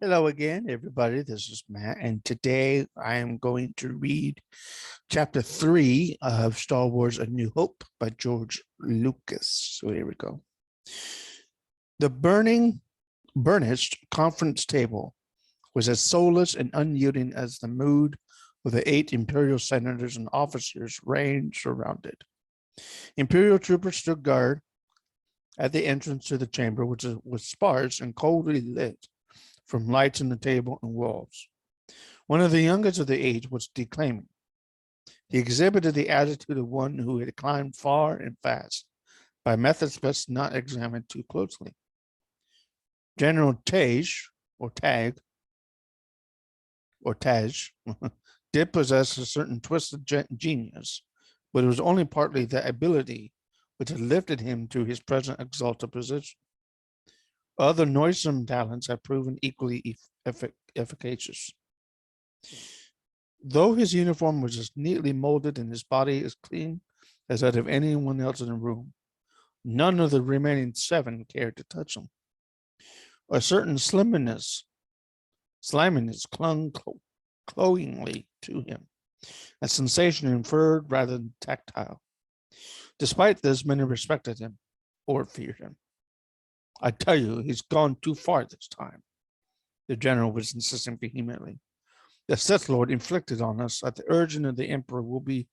Hello again, everybody. This is Matt, and today I am going to read chapter 3 of Star Wars A New Hope by George Lucas. So here we go. The burnished conference table was as soulless and unyielding as the mood of the 8 Imperial senators and officers ranged around it. Imperial troopers stood guard at the entrance to the chamber, which was sparse and coldly lit from lights on the table and walls. One of the youngest of the 8 was declaiming. He exhibited the attitude of one who had climbed far and fast by methods best not examined too closely. General Tej, or Tag, or Taj, did possess a certain twisted genius, but it was only partly that ability which had lifted him to his present exalted position. Other noisome talents have proven equally efficacious. Though his uniform was as neatly molded and his body as clean as that of anyone else in the room, none of the remaining 7 cared to touch him. A certain sliminess clung cloyingly to him, a sensation inferred rather than tactile. Despite this, many respected him or feared him. I tell you, he's gone too far this time, the general was insisting vehemently. The Sith Lord inflicted on us at the urging of the Emperor will be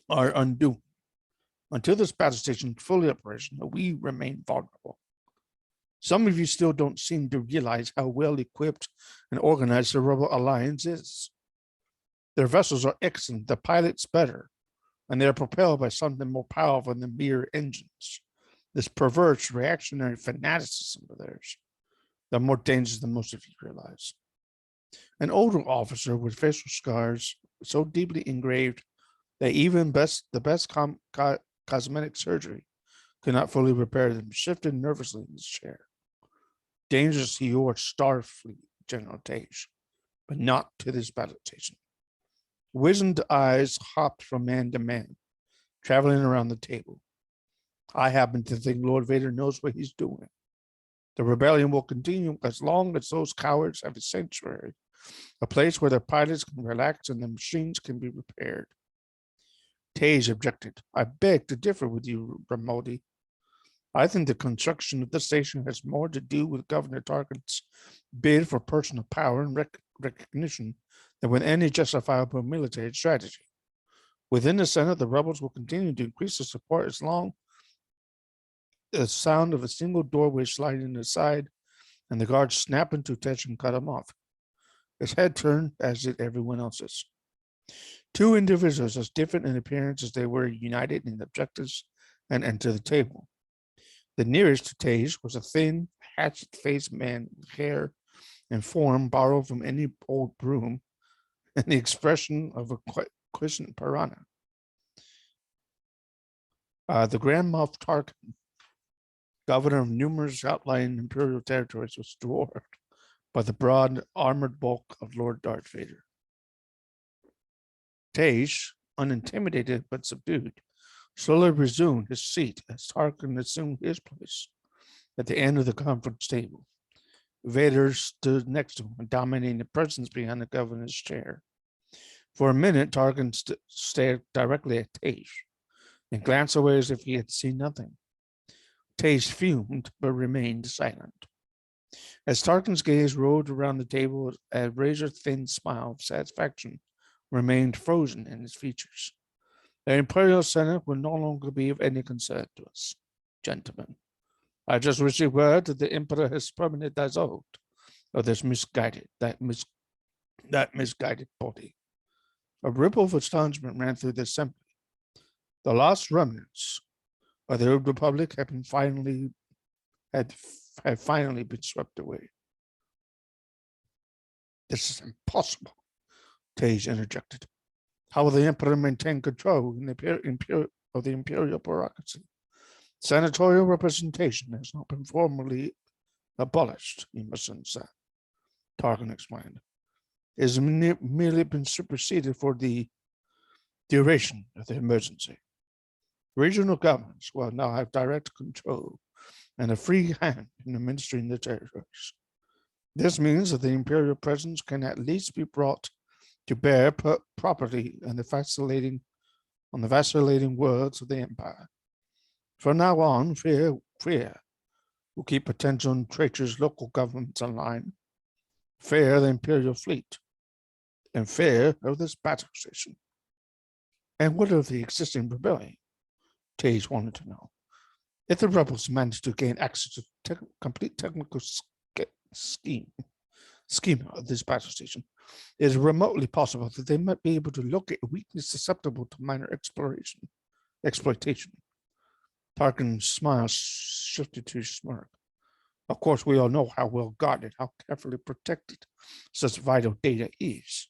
our undoing. Until this battle station is fully operational, we remain vulnerable. Some of you still don't seem to realize how well equipped and organized the Rebel Alliance is. Their vessels are excellent, the pilots better, and they are propelled by something more powerful than mere engines. This perverse reactionary fanaticism of theirs, they're more dangerous than most of you realize. An older officer with facial scars so deeply engraved that even the best cosmetic surgery could not fully repair them, shifted nervously in his chair. Dangerous to your Starfleet, General Tej, but not to this battle station. Wizened eyes hopped from man to man, traveling around the table. I happen to think Lord Vader knows what he's doing. The rebellion will continue as long as those cowards have a sanctuary, a place where their pilots can relax and the machines can be repaired. Tej objected. I beg to differ with you, Ramodi. I think the construction of the station has more to do with Governor Tarkin's bid for personal power and recognition than with any justifiable military strategy. Within the Senate, the rebels will continue to increase the support as long as the sound of a single doorway sliding aside and the guards snap into attention and cut him off. His head turned, as did everyone else's. 2 individuals as different in appearance as they were united in objectives and entered the table. The nearest to Tej was a thin, hatchet-faced man with hair and form borrowed from any old broom and the expression of a quiescent piranha. The Grand Moff Tarkin, governor of numerous outlying imperial territories, was dwarfed by the broad armored bulk of Lord Darth Vader. Tej, unintimidated but subdued, slowly resumed his seat as Tarkin assumed his place at the end of the conference table. Vader stood next to him, dominating the presence behind the governor's chair. For a minute, Tarkin stared directly at Tej and glanced away as if he had seen nothing. Tej fumed but remained silent. As Tarkin's gaze rolled around the table, a razor-thin smile of satisfaction remained frozen in his features. The Imperial Senate will no longer be of any concern to us, gentlemen. I just received word that the Emperor has permanently dissolved of this misguided body. A ripple of astonishment ran through the assembly. The last remnants of the Old Republic had finally been swept away. This is impossible, Tej interjected. How will the Emperor maintain control of the imperial bureaucracy? Senatorial representation has not been formally abolished, you must understand, Tarkin explained. It has merely been superseded for the duration of the emergency. Regional governments will now have direct control and a free hand in administering the territories. This means that the imperial presence can at least be brought to bear properly on the vacillating words of the empire. From now on, fear will keep potential traitors' local governments in line, fear the imperial fleet, and fear of this battle station. And what of the existing rebellion? Tage wanted to know. If the rebels managed to gain access to the complete technical schema of this battle station, it is remotely possible that they might be able to locate a weakness susceptible to minor exploitation. Tarkin's smile shifted to a smirk. Of course, we all know how well guarded, how carefully protected such vital data is.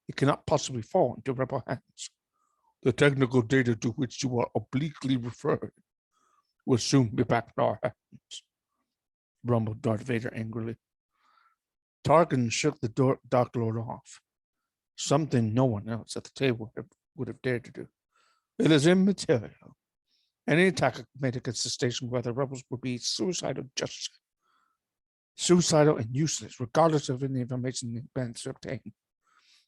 It cannot possibly fall into rebel hands. The technical data to which you are obliquely referred will soon be back in our hands, rumbled Darth Vader angrily. Tarkin shook the Dark Lord off, something no one else at the table would have dared to do. It is immaterial. Any attack made against the station by the rebels would be suicidal and useless, regardless of any information they've been to obtain.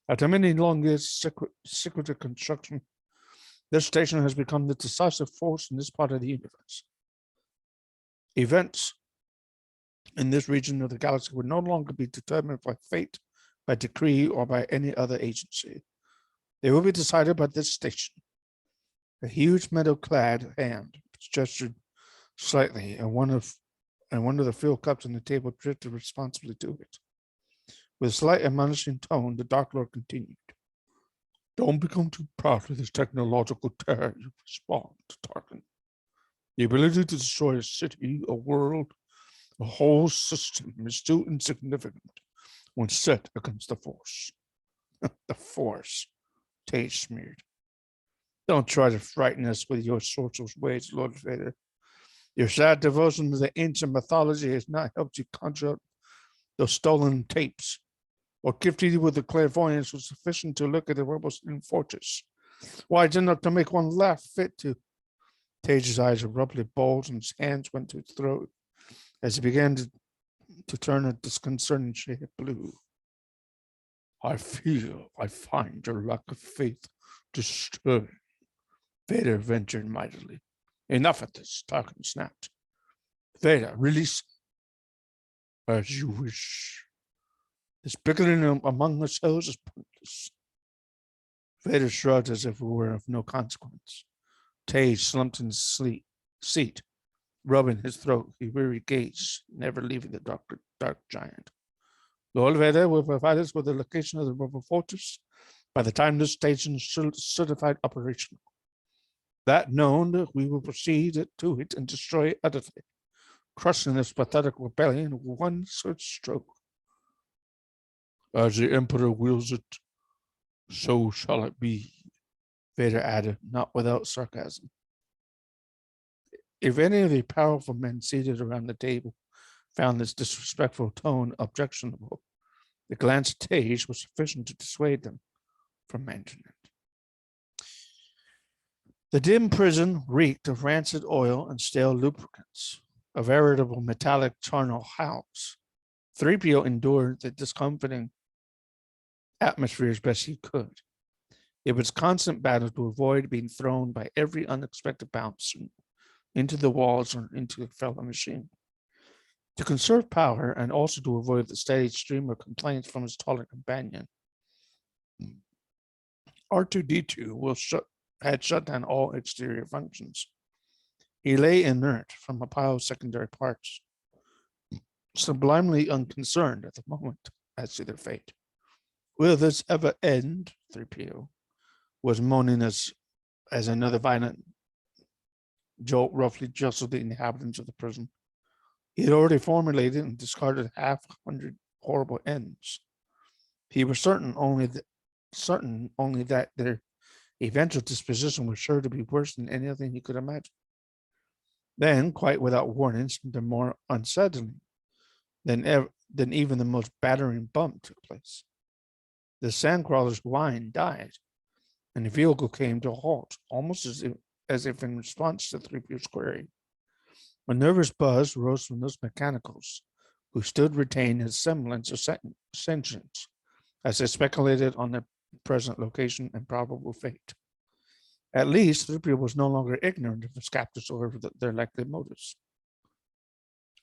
After many long years of secretive construction, this station has become the decisive force in this part of the universe. Events in this region of the galaxy would no longer be determined by fate, by decree, or by any other agency. They will be decided by this station. A huge metal-clad hand gestured slightly, and one of the fuel cups on the table drifted responsibly to it. With a slight admonishing tone, the Dark Lord continued. Don't become too proud of this technological terror you respond to, Tarkin. The ability to destroy a city, a world, a whole system is still insignificant when set against the Force. The Force, Tage smeared. Don't try to frighten us with your sorcerous ways, Lord Vader. Your sad devotion to the ancient mythology has not helped you conjure up those stolen tapes, or gifted you with the clairvoyance was sufficient to look at the rebels in fortress. Why, it's enough to make one laugh fit to. Tage's eyes abruptly bulged and his hands went to his throat as he began to turn a disconcerting shade of blue. I find your lack of faith disturbing, Vader ventured mightily. Enough of this, Tarkin snapped. Vader, release as you wish. This bickering among ourselves is pointless. Vader shrugged as if it were of no consequence. Tage slumped in his seat, rubbing his throat, his weary gaze never leaving the dark giant. Lord Vader will provide us with the location of the rebel fortress by the time this station is certified operational. That known, we will proceed to it and destroy it utterly, crushing this pathetic rebellion with one such stroke. As the Emperor wills it, so shall it be, Vader added, not without sarcasm. If any of the powerful men seated around the table found this disrespectful tone objectionable, the glance at Tage was sufficient to dissuade them from mentioning it. The dim prison reeked of rancid oil and stale lubricants, a veritable metallic charnel house. 3PO endured the discomforting atmosphere as best he could. It was constant battle to avoid being thrown by every unexpected bounce into the walls or into a fellow machine. To conserve power and also to avoid the steady stream of complaints from his taller companion, R2-D2 had shut down all exterior functions. He lay inert from a pile of secondary parts, sublimely unconcerned at the moment as to their fate. Will this ever end? 3PO was moaning as another violent jolt roughly jostled the inhabitants of the prison. He had already formulated and discarded 500 horrible ends. He was certain only that their eventual disposition was sure to be worse than anything he could imagine. Then, quite without warning, something more unsettling than even the most battering bump took place. The sandcrawler's whine died, and the vehicle came to a halt, almost as if in response to 3PO's query. A nervous buzz rose from those mechanicals, who stood retained a semblance of sentience as they speculated on their present location and probable fate. At least, Thurpio was no longer ignorant of his captors or their likely motives.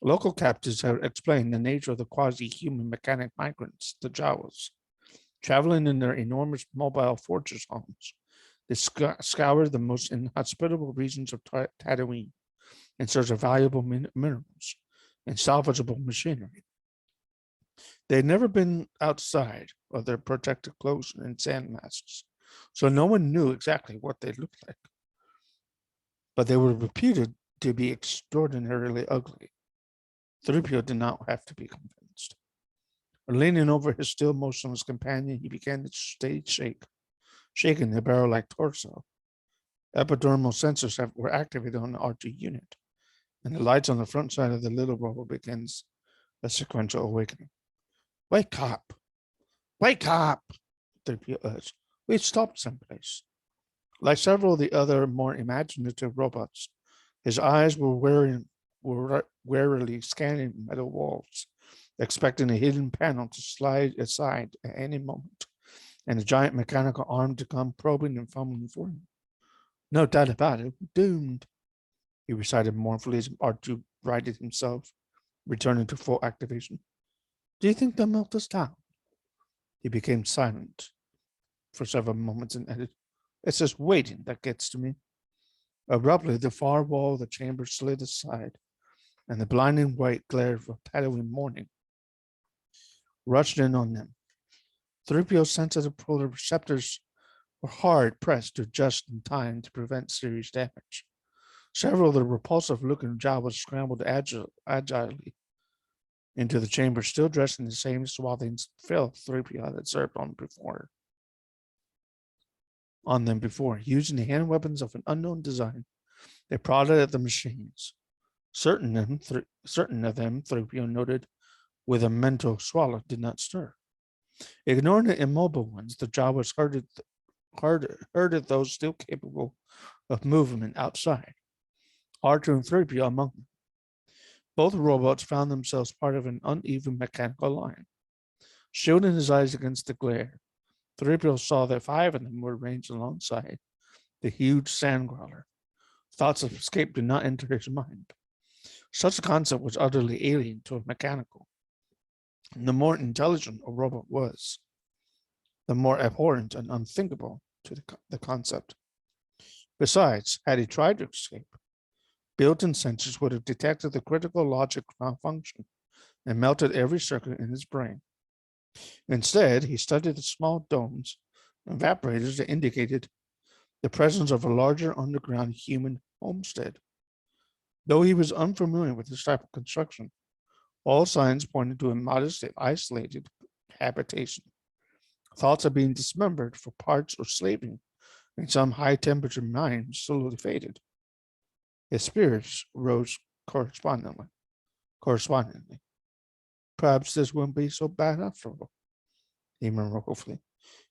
Local captives have explained the nature of the quasi-human mechanic migrants, the Jawas. Traveling in their enormous mobile fortress homes, they scoured the most inhospitable regions of Tatooine in search of valuable minerals and salvageable machinery. They had never been outside of their protective clothes and sand masks, so no one knew exactly what they looked like. But they were reputed to be extraordinarily ugly. Thurpio did not have to be convinced. Leaning over his still motionless companion, he began to shaking the barrel-like torso. Epidermal sensors were activated on the R2 unit, and the lights on the front side of the little robot begins a sequential awakening. Wake up! Wake up! Thurpio urged. We've stopped someplace. Like several of the other more imaginative robots, his eyes were warily scanning metal walls, expecting a hidden panel to slide aside at any moment, and a giant mechanical arm to come probing and fumbling for him. No doubt about it, we're doomed, he recited mournfully as R2 righted himself, returning to full activation. Do you think they'll melt us down? He became silent for several moments and added, It's just waiting that gets to me. Abruptly, the far wall of the chamber slid aside, and the blinding white glare of Tatooine morning rushed in on them. Thurpio's sensitive receptors were hard pressed to adjust in time to prevent serious damage. Several of the repulsive-looking Jawas scrambled agilely into the chamber, still dressed in the same swathing filth Thurpio had observed on them before. Using the hand weapons of an unknown design, they prodded at the machines. Certain of them, Thurpio noted with a mental swallow, did not stir. Ignoring the immobile ones, the Jawas herded those still capable of movement outside, R2 and Thurpio among them. Both robots found themselves part of an uneven mechanical line. Shielding his eyes against the glare, Thurpio saw that 5 of them were ranged alongside the huge sand crawler. Thoughts of escape did not enter his mind. Such a concept was utterly alien to a mechanical. And the more intelligent a robot was, the more abhorrent and unthinkable to the concept. Besides, had he tried to escape, built-in sensors would have detected the critical logic malfunction and melted every circuit in his brain. Instead, he studied the small domes and evaporators that indicated the presence of a larger underground human homestead. Though he was unfamiliar with this type of construction, all signs pointed to a modest and isolated habitation. Thoughts of being dismembered for parts or slaving in some high-temperature mine slowly faded. His spirits rose correspondingly. Perhaps this won't be so bad after all, he murmured hopefully.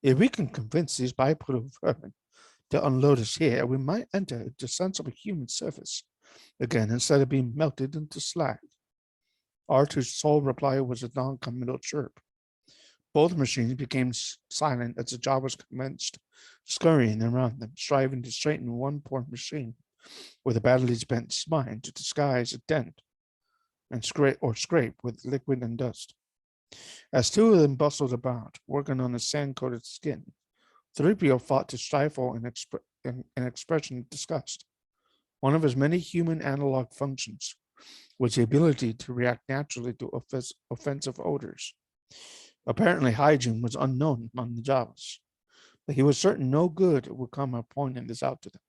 If we can convince these bipedal vermin to unload us here, we might enter the sense of a human surface again instead of being melted into slag. R2's sole reply was a non-committal chirp. Both machines became silent as the Jawas commenced scurrying around them, striving to straighten one poor machine with a badly bent spine to disguise a dent and scrape with liquid and dust. As 2 of them bustled about, working on the sand-coated skin, Thurpio fought to stifle an expression of disgust. One of his many human analog functions was the ability to react naturally to offensive odors. Apparently, hygiene was unknown among the Jawas, but he was certain no good would come of pointing this out to them.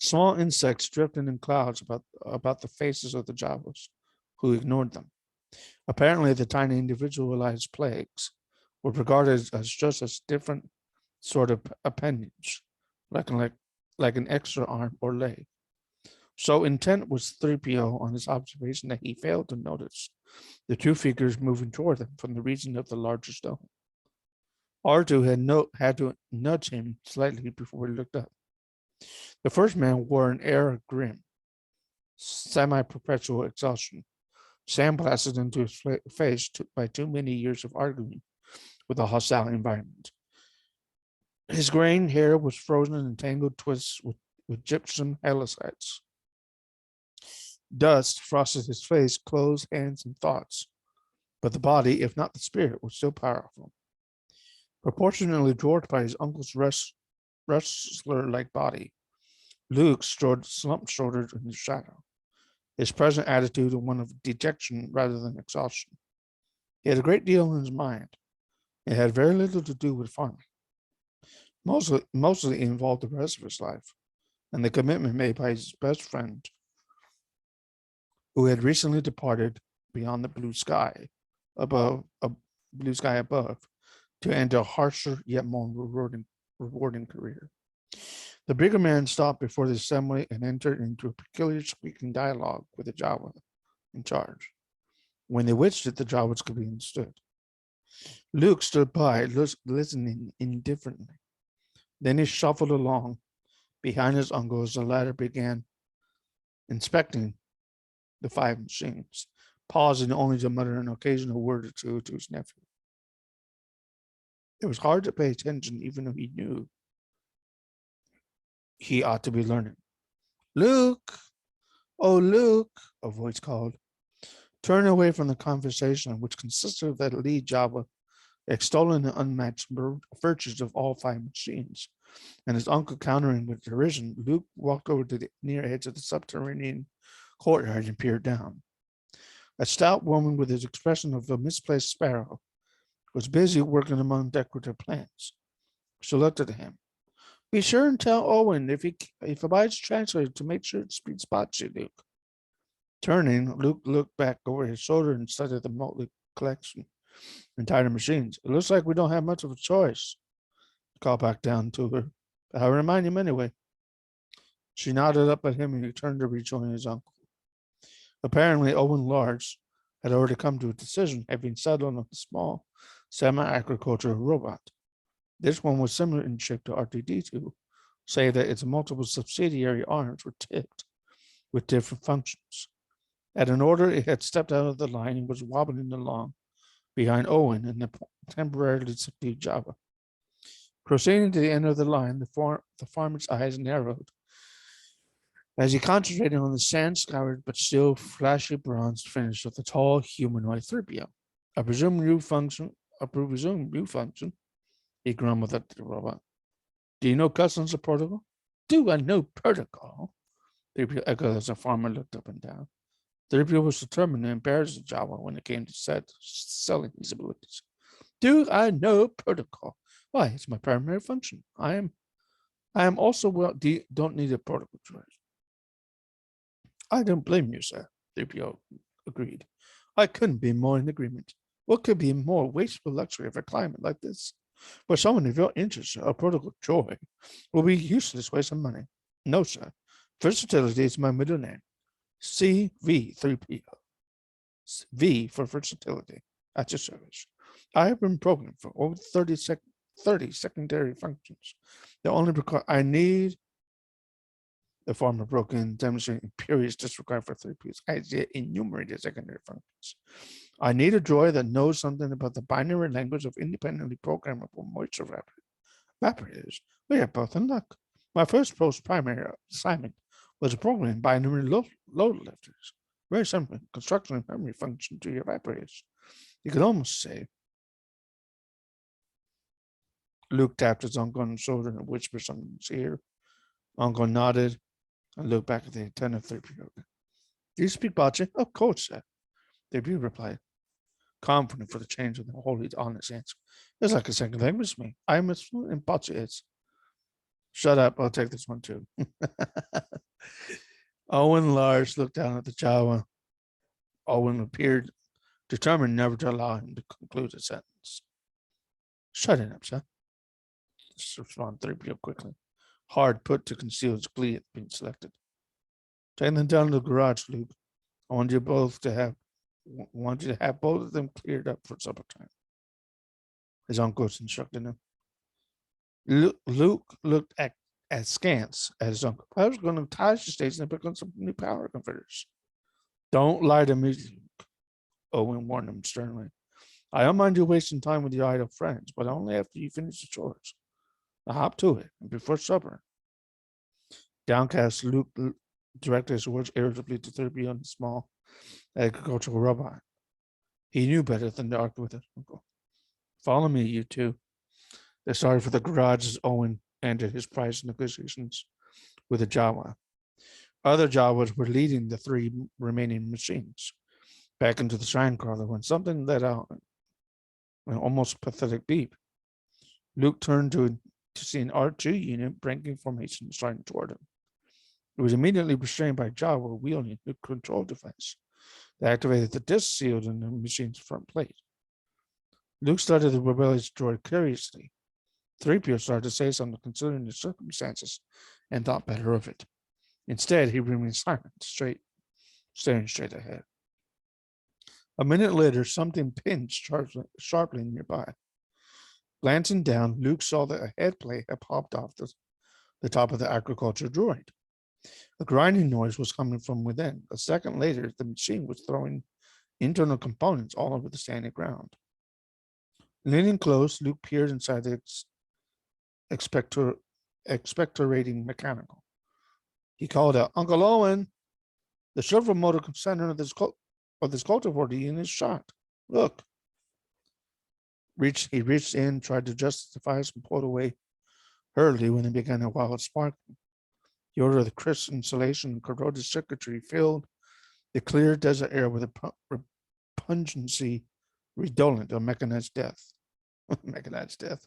Small insects drifted in clouds about the faces of the Jawas, who ignored them. Apparently, the tiny individualized plagues were regarded as just a different sort of appendage, like an extra arm or leg. So intent was Thurpio on his observation that he failed to notice the 2 figures moving toward them from the region of the larger stone. R2 had to nudge him slightly before he looked up. The first man wore an air of grim. semi-perpetual exhaustion, sandblasted into his face by too many years of arguing with a hostile environment. His graying hair was frozen in tangled twists with gypsum halicites. Dust frosted his face, clothes, hands, and thoughts, but the body, if not the spirit, was still powerful. Proportionately dwarfed by his uncle's wrestler-like body, Luke stood slumped-shouldered in the shadow, his present attitude one of dejection rather than exhaustion. He had a great deal in his mind. It had very little to do with farming. Mostly involved the rest of his life and the commitment made by his best friend, who had recently departed beyond the blue sky above, to enter a harsher yet more rewarding career. The bigger man stopped before the assembly and entered into a peculiar speaking dialogue with the Jawa in charge. When they wished it, the Jawas could be understood. Luke stood by, listening indifferently. Then he shuffled along behind his uncle as the latter began inspecting the 5 machines, pausing only to mutter an occasional word or two to his nephew. It was hard to pay attention, even though he knew he ought to be learning. Luke! Oh, Luke! A voice called. Turning away from the conversation, which consisted of that lead Jawa extolling the unmatched virtues of all 5 machines, and his uncle countering with derision, Luke walked over to the near edge of the subterranean courtyard and peered down. A stout woman with the expression of a misplaced sparrow was busy working among decorative plants. She looked at him. Be sure and tell Owen if Abide's translated to make sure it spots you, Luke. Turning, Luke looked back over his shoulder and studied the motley collection and tighter machines. It looks like we don't have much of a choice. Called back down to her. I'll remind him anyway. She nodded up at him and he turned to rejoin his uncle. Apparently, Owen Large had already come to a decision, having settled on a small semi-agricultural robot. This one was similar in shape to R2-D2, save that its multiple subsidiary arms were tipped with different functions. At an order, it had stepped out of the line and was wobbling along behind Owen and the temporarily subdued Jawa. Proceeding to the end of the line, the farmer's eyes narrowed as he concentrated on the sand-scoured but still flashy bronze finish of the tall humanoid 3PO. I presume new function, he grumbled at the robot. Do you know customs or protocol? Do I know protocol? 3PO echoed as the farmer looked up and down. 3PO was determined to embarrass the Jawa when it came to selling his abilities. Do I know protocol? Why, it's my primary function. I am also don't need a protocol choice. I don't blame you, sir, 3PO agreed. I couldn't be more in agreement. What could be more wasteful luxury of a climate like this? For someone of your interest, a protocol joy will be useless waste of money. No, sir. Versatility is my middle name. CV3PO. V for versatility at your service. I have been programmed for over 30 secondary functions. The only I need. The farmer broke in, demonstrating imperious disregard for 3P's idea enumerated secondary functions. I need a droid that knows something about the binary language of independently programmable moisture evaporators. We are both in luck. My first post-primary assignment was a program binary load lifters. Very simple construction and memory function to your evaporators. You could almost say. Luke tapped his uncle on the shoulder and whispered something in his ear. Uncle nodded and looked back at the attentive 3PO. Do you speak Bachi? Of course, sir. 3PO replied, confident for the change of the wholly honest answer. It's like a second language to me. I am as fluent in Bachi as. Shut up, I'll take this one too. Owen Lars looked down at the Jawa. Owen appeared determined never to allow him to conclude a sentence. Shut it up, sir. Responded 3PO quickly, hard put to conceal his glee at being selected. Take them down to the garage, Luke. I want you to have both of them cleared up for supper time. His uncle instructed him. Luke looked askance at his uncle. I was going to tie the station and pick on some new power converters. Don't lie to me, Owen warned him sternly. I don't mind you wasting time with your idle friends, but only after you finish the chores. Now hop to it, and before supper. Downcast, Luke directed his words irritably to 3 on the small agricultural robot. He knew better than to argue with his uncle. Follow me, you two. They started for the garage as Owen ended his price negotiations with the Jawa. Other Jawas were leading the 3 remaining machines back into the sign crawler when something let out an almost pathetic beep. Luke turned to see an R2 unit breaking formation starting toward him. It was immediately restrained by Jawa wielding the control device that activated the disc sealed in the machine's front plate. Luke studied the rebellious droid curiously. 3PO started to say something considering the circumstances and thought better of it. Instead, he remained silent, staring straight ahead. A minute later, something pinched sharply nearby. Glancing down, Luke saw that a head plate had popped off the top of the agriculture droid. A grinding noise was coming from within. A second later, the machine was throwing internal components all over the sandy ground. Leaning close, Luke peered inside the expectorating mechanical. He called out, Uncle Owen, the servo motor center of this cultivar unit is shot. Look. He reached in, tried to justify and pulled away hurriedly when it began a wild sparking. The odor of the crisp insulation and corroded circuitry filled the clear desert air with a pungency redolent of mechanized death. Mechanized death.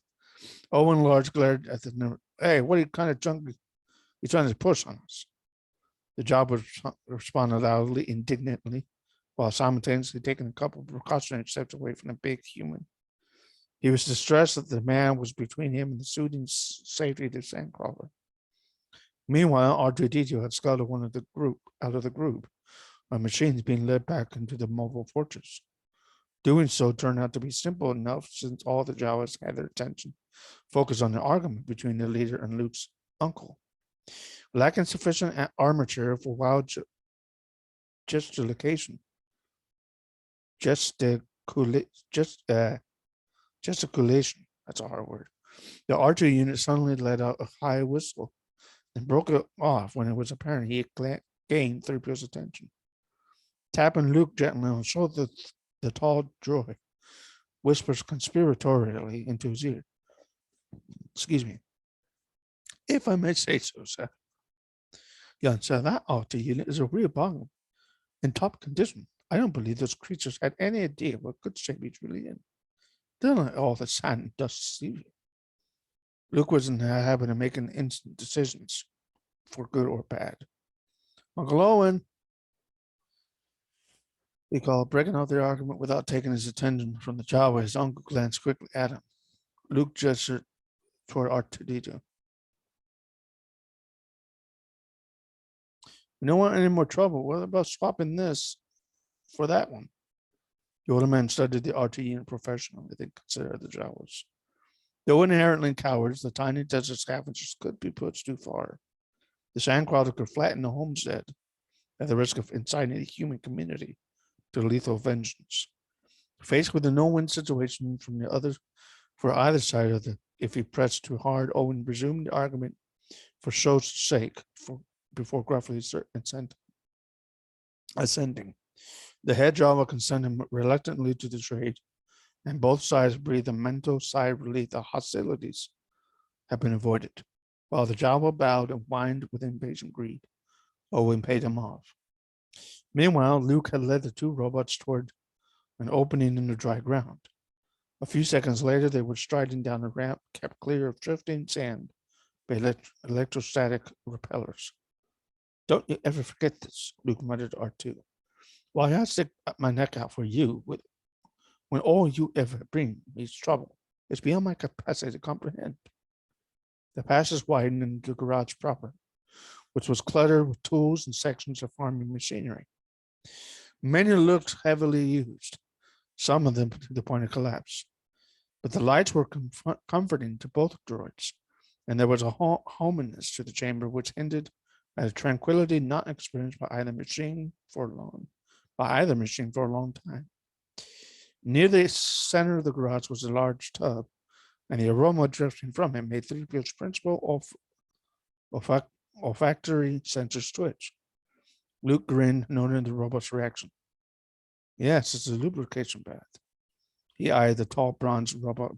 Owen Large glared at the nerve. Hey, what kind of junk are you trying to push on us? The job responded loudly, indignantly, while simultaneously taking a couple of precautionary steps away from the big human. He was distressed that the man was between him and the soothing safety of the sandcrawler. Meanwhile, R2-D2 had scuttled out of the group, our machines being led back into the mobile fortress. Doing so turned out to be simple enough since all the Jawas had their attention focused on the argument between the leader and Luke's uncle. Lacking sufficient armature for wild gesticulation, that's a hard word. The R2 unit suddenly let out a high whistle and broke it off when it was apparent he had gained 3PO's attention. Tapping Luke gently on the shoulder, the tall droid whispers conspiratorially into his ear. Excuse me. If I may say so, sir. Young sir, that R2 unit is a real bungalow in top condition. I don't believe those creatures had any idea what good shape he's really in. Don't let all the sand and dust deceive you. Luke was in the habit of making instant decisions for good or bad. Uncle Owen, he called, breaking out the argument without taking his attention from the Jawa. His uncle glanced quickly at him. Luke gestured toward R2-D2. You don't want any more trouble. What about swapping this for that one? The older man studied the R2 unit professionally, they considered the Jawas. Though inherently cowards, the tiny desert scavengers could be pushed too far. The sandcrawler could flatten the homestead at the risk of inciting the human community to lethal vengeance. Faced with a no-win situation for either side of if he pressed too hard, Owen resumed the argument for show's sake before gruffly ascending. The head Jawa consented reluctantly to the trade, and both sides breathed a mental sigh of relief that hostilities had been avoided. While the Jawa bowed and whined with impatient greed, Owen paid him off. Meanwhile, Luke had led the 2 robots toward an opening in the dry ground. A few seconds later, they were striding down a ramp kept clear of drifting sand by electrostatic repellers. Don't you ever forget this, Luke muttered to R2. Why I stick my neck out for you when all you ever bring me is trouble. It's beyond my capacity to comprehend. The passage widened into the garage proper, which was cluttered with tools and sections of farming machinery. Many looked heavily used, some of them to the point of collapse. But the lights were comforting to both droids, and there was a hominess to the chamber which hinted at a tranquility not experienced by either machine for a long time. Near the center of the garage was a large tub, and the aroma drifting from it made 3PO's principal olfactory sensors twitch. Luke grinned, noting the robot's reaction. Yes, it's a lubrication bath. He eyed the tall bronze robot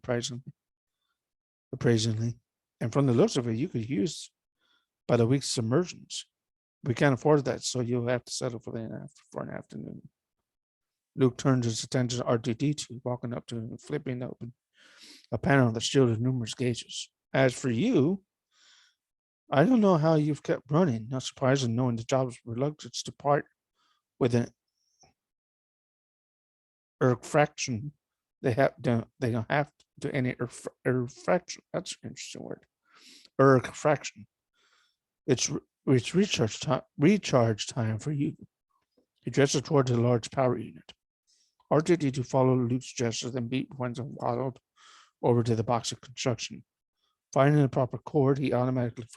appraisingly. And from the looks of it, you could use by the week's submersions. We can't afford that, so you'll have to settle for an afternoon. Luke turned his attention to R2-D2, walking up to him and flipping open a panel that shielded numerous gauges. As for you, I don't know how you've kept running. Not surprising, knowing the job's reluctance to part with an fraction. They don't have to do any fraction. That's an interesting word. Fraction. It's recharge time for you. He gestured toward the large power unit. R2-D2 followed Luke's gesture, then beat once and waddled over to the box of construction. Finding the proper cord, he automatically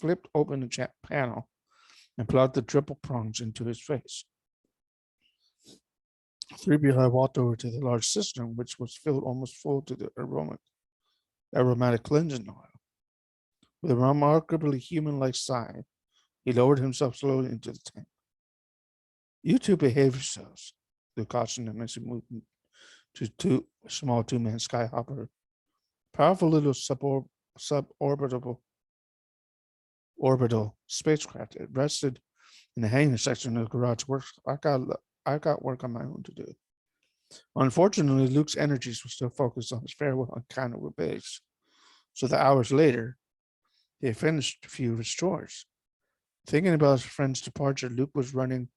flipped open the panel and plugged the triple prongs into his face. 3PO walked over to the large cistern, which was filled almost full to the aromatic cleansing oil. With a remarkably human-like sigh, he lowered himself slowly into the tank. You two behave yourselves, Luke cautioned him as he moved to small two-man skyhopper. Powerful little suborbital spacecraft. It rested in the hangar section of the garage works. I got work on my own to do. Unfortunately, Luke's energies were still focused on his farewell encounter with Biggs, so that hours later, he had finished a few of his chores. Thinking about his friend's departure, Luke was running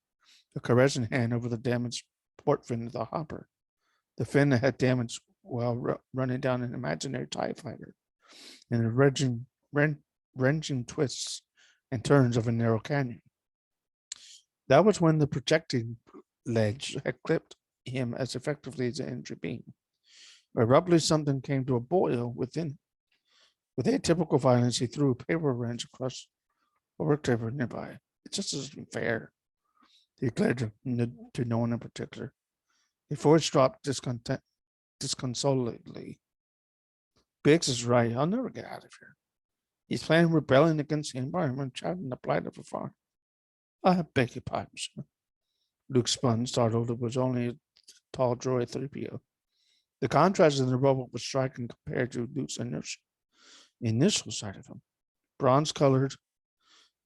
a caressing hand over the damaged port fin of the hopper, the fin that had damaged while running down an imaginary TIE fighter, and the wrenching twists and turns of a narrow canyon. That was when the projecting ledge had clipped him as effectively as an entry beam. Abruptly, something came to a boil within. With atypical violence, he threw a paper wrench across a work table nearby. It just isn't fair, he declared to no one in particular. His voice dropped disconsolately. Biggs is right. I'll never get out of here. He's planning rebelling against the environment, shouting the plight of a farm. I beg your pardon, sir. Luke spun, startled. It was only a tall droid 3PO. The contrast in the robot was striking compared to Luke's initial sight of him. Bronze-colored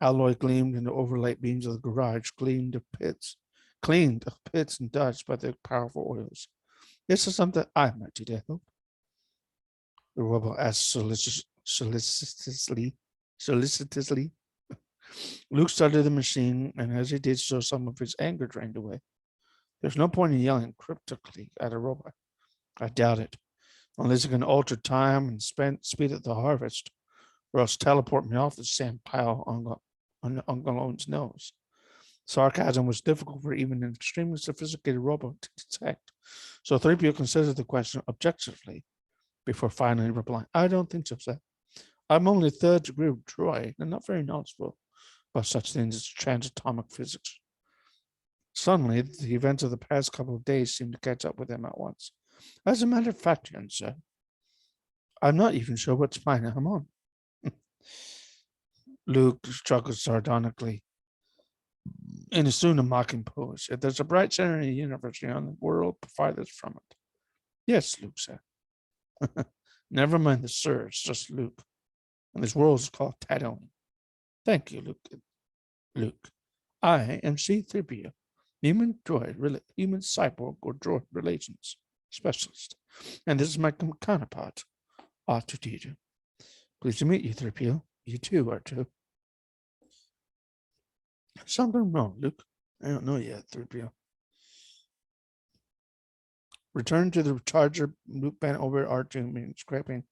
alloy gleamed in the overlight beams of the garage, cleaned of pits and dust by the powerful oils. This is something I might do to help. The robot asked solicitously. Luke started the machine, and as he did so, some of his anger drained away. There's no point in yelling cryptically at a robot. I doubt it, unless it can alter time and speed up the harvest, or else teleport me off the sand pile on Uncle Owen's nose. Sarcasm was difficult for even an extremely sophisticated robot to detect, so 3PO considered the question objectively before finally replying. I don't think so, sir. I'm only third degree droid and not very knowledgeable about such things as transatomic physics. Suddenly, the events of the past couple of days seemed to catch up with him at once. As a matter of fact, young sir, I'm not even sure what planet I'm on. Luke chuckled sardonically and assumed a mocking pose. If there's a bright center in the universe, you're on the world farthest from it. Yes, Luke said. Never mind the sir, it's just Luke. And this world is called Tatooine. Thank you, Luke. I am C-3PO, human cyborg or droid relations specialist. And this is my counterpart, R2-D2. Pleased to meet you, 3PO. You too, R2. Something wrong, Luke. I don't know yet, 3PO. Returning to the charger, Luke bent over R2 and scraping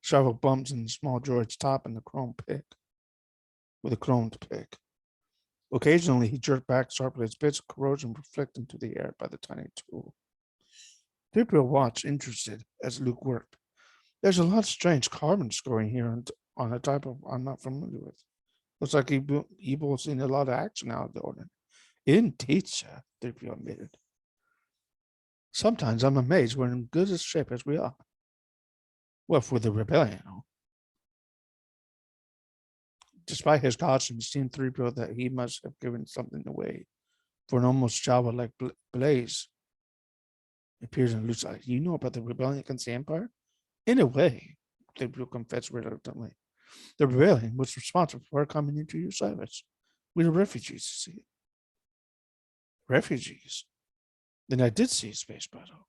several bumps in the small droid's top and the chrome pick. With a chromed pick. Occasionally, he jerked back sharply as bits of corrosion were flicked into the air by the tiny tool. 3PO watched, interested, as Luke worked. There's a lot of strange carbon scoring here on a type of I'm not familiar with. Looks like Evil's seen a lot of action out of the ordinary. Indeed, sir, 3PO admitted. Sometimes I'm amazed we're in good as shape as we are. Well, for the rebellion. Despite his caution, it seemed 3PO that he must have given something away. For an almost Java like Blaze appears in Luke's eyes. You know about the rebellion against the Empire? In a way, 3PO confessed reluctantly. The rebellion was responsible for our coming into your service. We were refugees, you see. Refugees? Then I did see a space battle.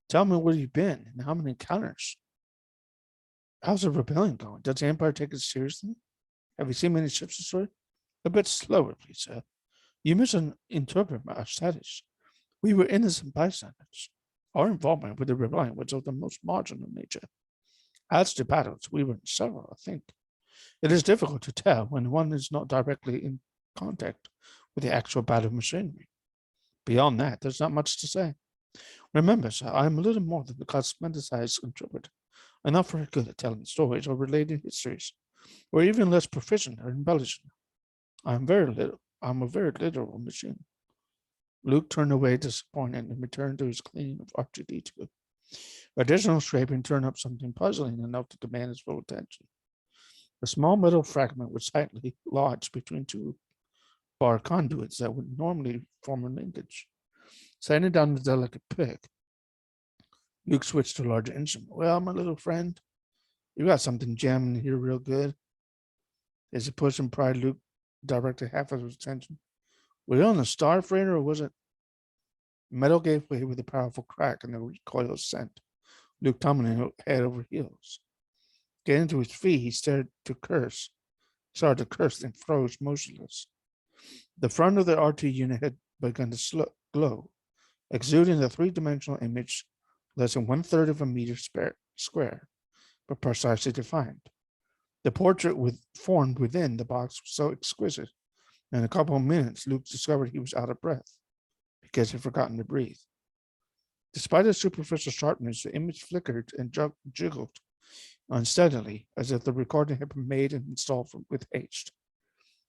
Tell me where you've been and how many encounters. How's the rebellion going? Does the Empire take it seriously? Have you seen many ships destroyed? A bit slower, please, sir. You misinterpret our status. We were innocent bystanders. Our involvement with the rebellion was of the most marginal nature. As to battles, we were in several, I think. It is difficult to tell when one is not directly in contact with the actual battle machinery. Beyond that, there's not much to say. Remember, sir, I am a little more than the cosmeticized interpreter. I'm not very good at telling stories or relating histories, or even less proficient at embellishing. I'm a very literal machine. Luke turned away disappointed and returned to his cleaning of R2D2. Additional scraping turned up something puzzling enough to demand his full attention. A small metal fragment was tightly lodged between two bar conduits that would normally form a linkage. Setting down the delicate pick, Luke switched to a larger instrument. Well, my little friend, you got something jamming here real good. As he pushed and pried, Luke directed half of his attention. Was it on a star freighter or was it? Metal gave way with a powerful crack and the recoil sent Luke tumbling head over heels. Getting to his feet, he started to curse, and froze motionless. The front of the R2 unit had begun to glow, exuding a three-dimensional image less than 1/3 of a meter square, but precisely defined. The portrait formed within the box was so exquisite. In a couple of minutes, Luke discovered he was out of breath because he'd forgotten to breathe. Despite its superficial sharpness, the image flickered and jiggled unsteadily, as if the recording had been made and installed with haste.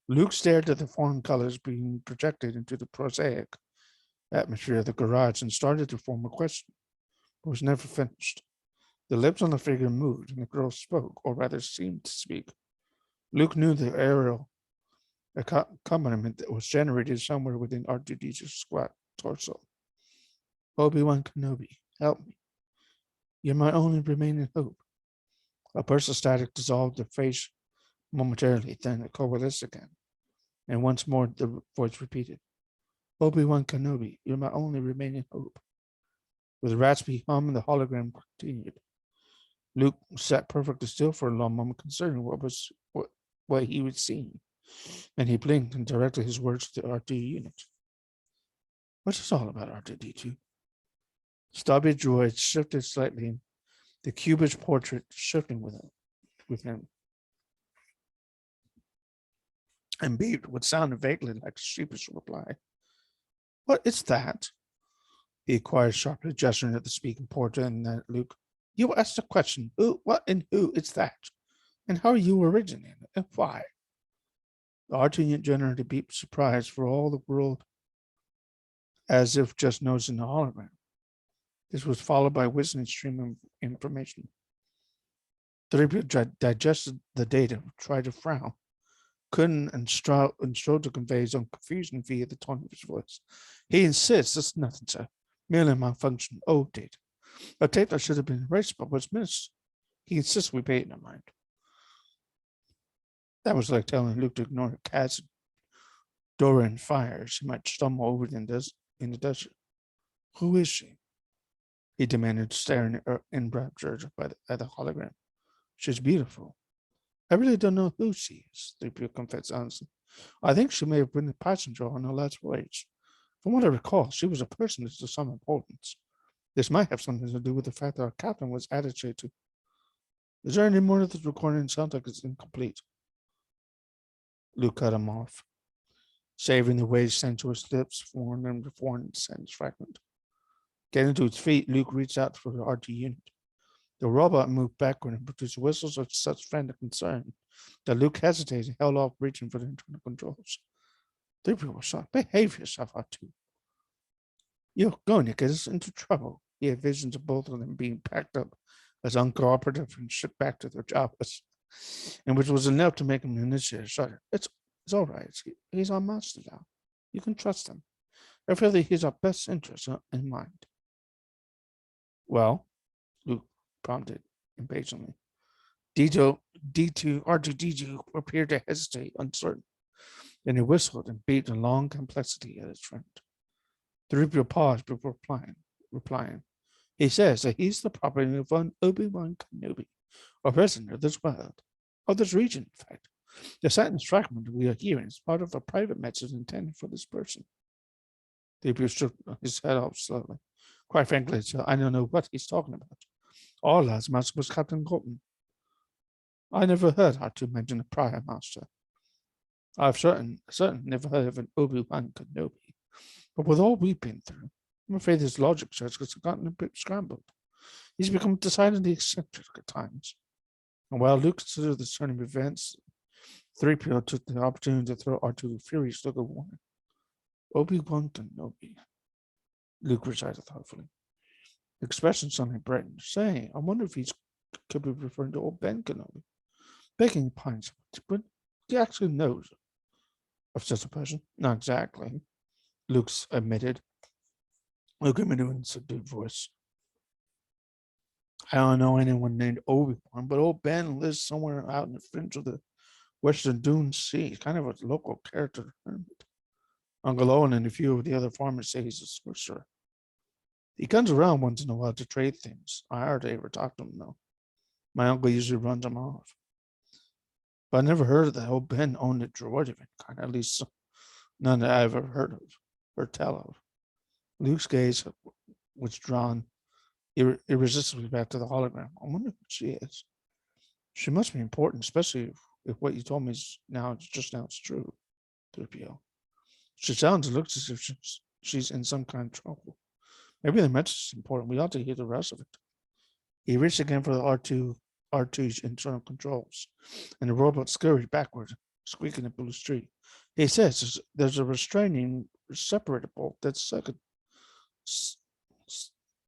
Luke stared at the foreign colors being projected into the prosaic atmosphere of the garage and started to form a question, but was never finished. The lips on the figure moved, and the girl spoke, or rather seemed to speak. Luke knew the aerial accompaniment that was generated somewhere within R2D2's squat torso. Obi-Wan Kenobi, help me. You're my only remaining hope. A burst of static dissolved the face momentarily, then it coalesced again. And once more the voice repeated. Obi-Wan Kenobi, you're my only remaining hope. With a raspy hum, the hologram continued. Luke sat perfectly still for a long moment, considering what he was seeing. And he blinked and directed his words to the R2 unit. What's this all about, R2D2? Stubby droid shifted slightly, the cubist portrait shifting with him. And beeped what sounded vaguely like a sheepish reply. What is that? He inquired sharply, gesturing at the speaking portrait, and then at Luke. You asked a question. Who, what, and who is that? And how are you originating, and why? The R2 unit generated a beep surprise for all the world, as if just noticing the hologram. This was followed by a whistling stream of information. 3PO digested the data, tried to frown, couldn't, and strove to convey his own confusion via the tone of his voice. He insists it's nothing, sir. Merely a malfunction. Old data. A tape that should have been erased but was missed. He insists we pay it no mind. That was like telling Luke to ignore a cat's door and fire. She might stumble over it in the desert. Who is she? He demanded, staring in rapture at the hologram. She's beautiful. I really don't know who she is, 3PO confessed honestly. I think she may have been a passenger on her last voyage. From what I recall, she was a personage of some importance. This might have something to do with the fact that our captain was attached to. Is there any more to this recording? It sounds like it's incomplete. Luke cut him off, saving the wave sensuous lips formed in the foreign sentence fragment. Getting to his feet, Luke reached out for the R2 unit. The robot moved backward and produced whistles of such frantic concern that Luke hesitated and held off, reaching for the internal controls. Three people shot. Behave yourself, R2. You're going to get us into trouble. He had visions of both of them being packed up as uncooperative and shipped back to their jobs, and which was enough to make him initiate a shudder. It's all right. He's our master now. You can trust him. I feel that he's our best interest in mind. Well, Luke prompted impatiently. R2D2 appeared to hesitate, uncertain. Then he whistled and beat a long complexity at his friend. The Reaper paused before replying. He says that he's the property of Obi-Wan Kenobi, a resident of this world, of this region, in fact. The sentence fragment we are hearing is part of a private message intended for this person. The Reaper shook his head off slowly. Quite frankly, I don't know what he's talking about. Our last master was Captain Colton. I never heard R2 mention a prior master. I've certainly never heard of an Obi-Wan Kenobi. But with all we've been through, I'm afraid his logic search has gotten a bit scrambled. He's become decidedly eccentric at times. And while Luke considered the turn of events, 3PO took the opportunity to throw R2 a furious look of warning. Obi-Wan Kenobi. Luke recited thoughtfully. The expression suddenly brightened. Say, I wonder if he could be referring to old Ben Kenobi. Begging pines, but he actually knows of such a person. Not exactly, Luke admitted in a subdued voice. I don't know anyone named Obi-Wan, but old Ben lives somewhere out in the fringe of the Western Dune Sea. He's kind of a local character. Uncle Owen and a few of the other farmers say he's a sorcerer. He comes around once in a while to trade things. I hardly ever talk to him, though. My uncle usually runs him off. But I never heard that old Ben owned a droid of it kind, at least none that I've ever heard of or tell of. Luke's gaze was drawn irresistibly back to the hologram. I wonder who she is. She must be important, especially if what you told me is just now is true. 3PO. She sounds and looks as if she's in some kind of trouble. Maybe the message is important. We ought to hear the rest of it. He reached again for the R2's internal controls, and the robot scurried backward, squeaking up the street. He says there's a restraining separator bolt that's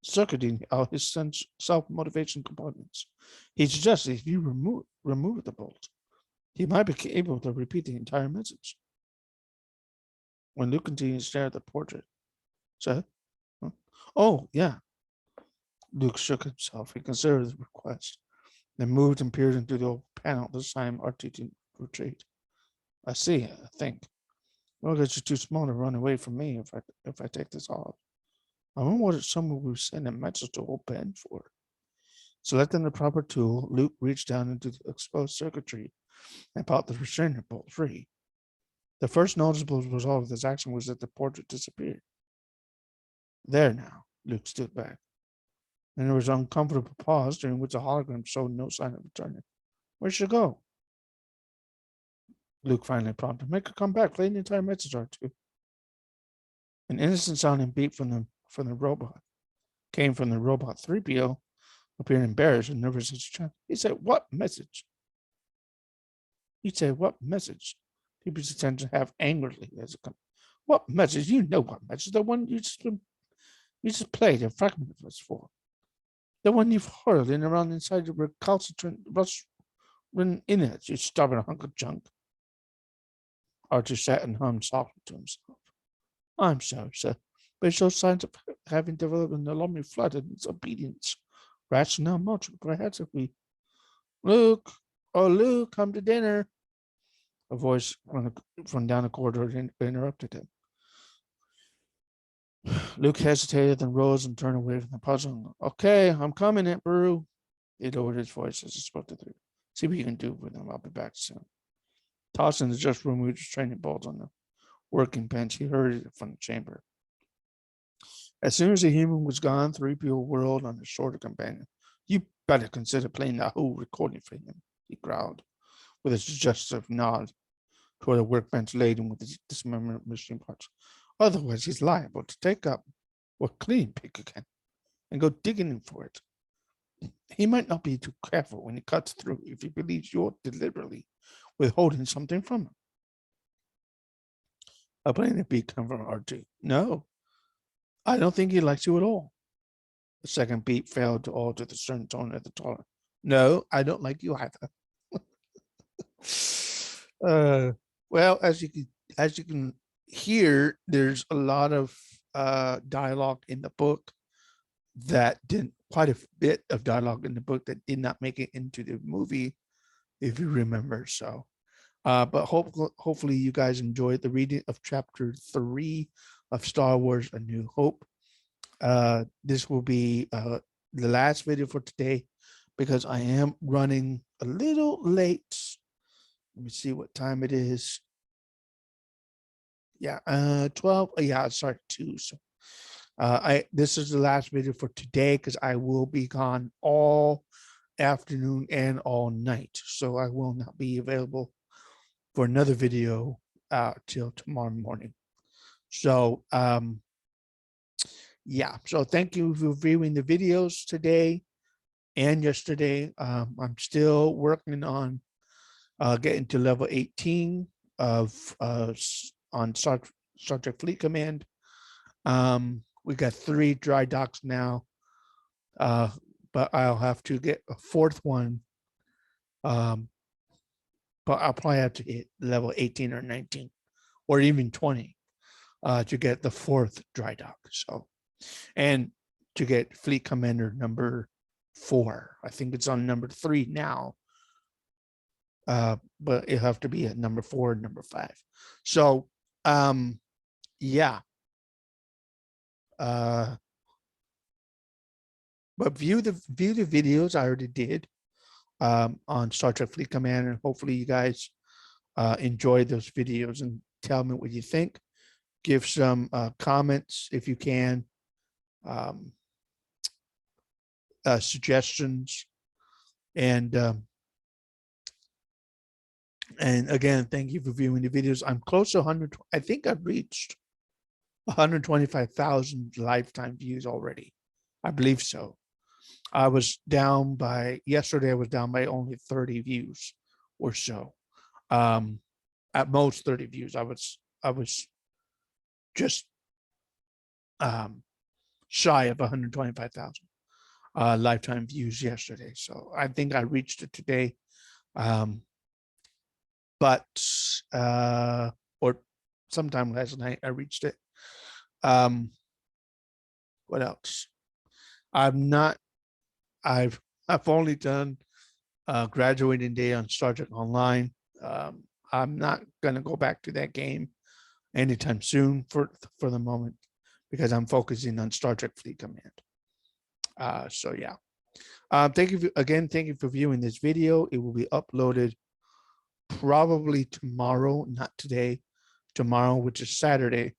circuiting out his self-motivation components. He suggests if you remove the bolt, he might be able to repeat the entire message. When Luke continued to stare at the portrait, said, huh? Oh, yeah. Luke shook himself. He considered the request, then moved and peered into the old panel, this time R2 retreat. I see, I think. Well, because you're too small to run away from me if I take this off. I wonder what someone will send a message to old Ben for. Selecting the proper tool, Luke reached down into the exposed circuitry and popped the restrainer bolt free. The first noticeable result of this action was that the portrait disappeared. There now, Luke stood back. And there was an uncomfortable pause during which the hologram showed no sign of returning. Where'd she go? Luke finally prompted. Make her come back. Play the entire message R2. An innocent sounding beep from the robot came from the robot. 3PO appeared embarrassed and nervous as he tried. He said, what message? He said, what message? People's attention half angrily as it comes. What message? You know what message? The one you just played a fragment of us for. The one you've heard in around inside your recalcitrant run in it, you stubborn hunk of junk. Archer sat and hummed softly to himself. I'm sorry, sir, but it shows signs of having developed an alarming flood in its obedience. Rationale much perhaps if we Luke, come to dinner. A voice from down the corridor interrupted him. Luke hesitated, then rose and turned away from the puzzle. Okay, I'm coming, Aunt Beru. He lowered his voice as he spoke to the see what you can do with him. I'll be back soon. Tossing the just removed training bolts on the working bench, he hurried from the chamber. As soon as the human was gone, 3PO whirled on his shorter companion. You better consider playing that whole recording for him, he growled, with a suggestive nod toward a workbench laden with dismembered machine parts. Otherwise, he's liable to take up what clean pick again and go digging for it. he might not be too careful when he cuts through if he believes you're deliberately withholding something from him. I blame the beat come from R2. No, I don't think he likes you at all. The second beat failed to alter the stern tone of the taller. No, I don't like you either. Well, as you can hear, there's a lot of dialogue in the book that didn't quite a bit of dialogue in the book that did not make it into the movie, if you remember. So, but hopefully you guys enjoyed the reading of chapter 3 of Star Wars: A New Hope. This will be the last video for today because I am running a little late. Let me see what time it is. Yeah, 12. Yeah, sorry, 2. So this is the last video for today because I will be gone all afternoon and all night. So I will not be available for another video till tomorrow morning. So yeah, so thank you for viewing the videos today and yesterday. I'm still working on getting to level 18 of on Star Trek Fleet Command. We got 3 dry docks now, but I'll have to get a 4th one. But I'll probably have to hit level 18 or 19 or even 20 to get the 4th dry dock. So, and to get Fleet Commander number 4. I think it's on number 3 now. But it'll have to be at number 4 and number 5. So, yeah. But view the videos I already did on Star Trek Fleet Command, and hopefully you guys enjoy those videos and tell me what you think. Give some comments if you can, suggestions, and again, thank you for viewing the videos. I'm close to 100. I think I've reached 125,000 lifetime views already. I believe so. I was down by yesterday. I was down by only 30 views or so. At most 30 views. I was just shy of 125,000 lifetime views yesterday. So I think I reached it today. But or sometime last night I reached it. What else? I've only done graduating day on Star Trek Online. I'm not going to go back to that game anytime soon for the moment because I'm focusing on Star Trek Fleet Command. So yeah. Thank you again. Thank you for viewing this video. It will be uploaded probably tomorrow, not today, tomorrow, which is Saturday.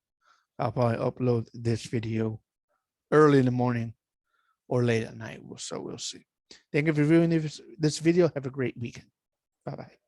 I'll probably upload this video early in the morning or late at night. So we'll see. Thank you for viewing this video. Have a great weekend. Bye-bye.